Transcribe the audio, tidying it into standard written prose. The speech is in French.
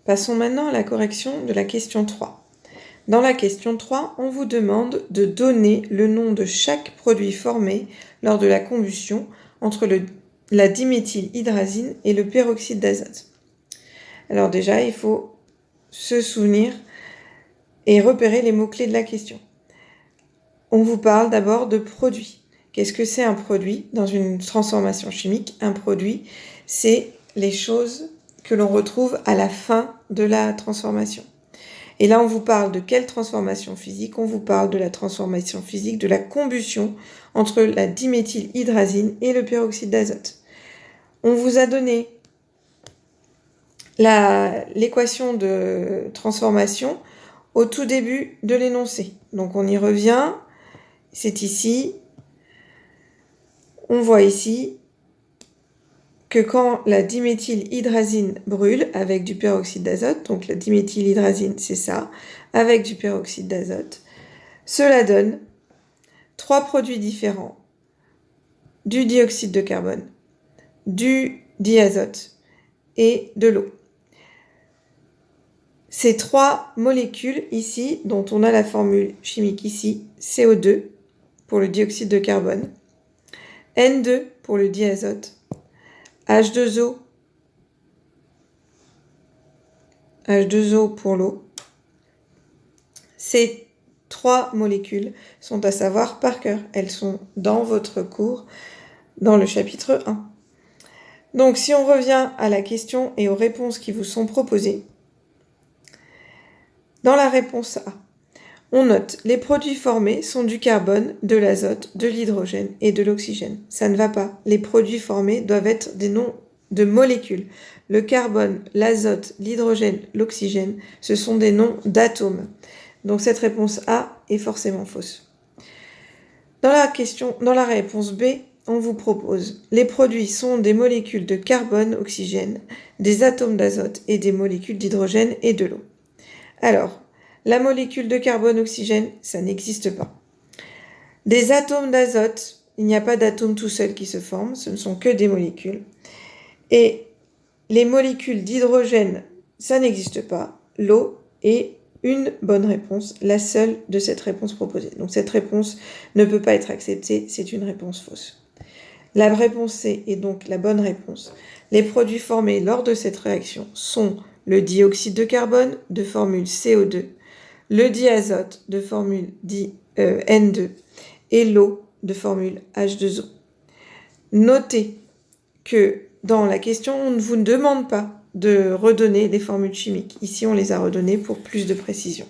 Passons maintenant à la correction de la question 3. Dans la question 3, on vous demande de donner le nom de chaque produit formé lors de la combustion entre la diméthylhydrazine et le peroxyde d'azote. Alors déjà, il faut se souvenir et repérer les mots-clés de la question. On vous parle d'abord de produit. Qu'est-ce que c'est un produit dans une transformation chimique? Un produit, c'est les choses que l'on retrouve à la fin de la transformation. Et là, on vous parle de quelle transformation physique? On vous parle de la transformation physique de la combustion entre la diméthylhydrazine et le peroxyde d'azote. On vous a donné l'équation de transformation au tout début de l'énoncé. Donc on y revient, c'est ici. On voit ici que quand la diméthylhydrazine brûle avec du peroxyde d'azote, donc la diméthylhydrazine c'est ça, avec du peroxyde d'azote, cela donne 3 produits différents, du dioxyde de carbone, du diazote et de l'eau. Ces 3 molécules ici, dont on a la formule chimique ici, CO2 pour le dioxyde de carbone, N2 pour le diazote, H2O pour l'eau. Ces 3 molécules sont à savoir par cœur. Elles sont dans votre cours, dans le chapitre 1. Donc, si on revient à la question et aux réponses qui vous sont proposées, dans la réponse A, on note les produits formés sont du carbone, de l'azote, de l'hydrogène et de l'oxygène. Ça ne va pas. Les produits formés doivent être des noms de molécules. Le carbone, l'azote, l'hydrogène, l'oxygène, ce sont des noms d'atomes. Donc cette réponse A est forcément fausse. Dans la réponse B, on vous propose les produits sont des molécules de carbone, oxygène, des atomes d'azote et des molécules d'hydrogène et de l'eau. Alors, la molécule de carbone, oxygène, ça n'existe pas. Des atomes d'azote, il n'y a pas d'atomes tout seul qui se forment, ce ne sont que des molécules. Et les molécules d'hydrogène, ça n'existe pas. L'eau est une bonne réponse, la seule de cette réponse proposée. Donc cette réponse ne peut pas être acceptée, c'est une réponse fausse. La réponse C est donc la bonne réponse. Les produits formés lors de cette réaction sont le dioxyde de carbone de formule CO2, le diazote de formule N2 et l'eau de formule H2O. Notez que dans la question, on ne vous demande pas de redonner les formules chimiques. Ici, on les a redonnées pour plus de précision.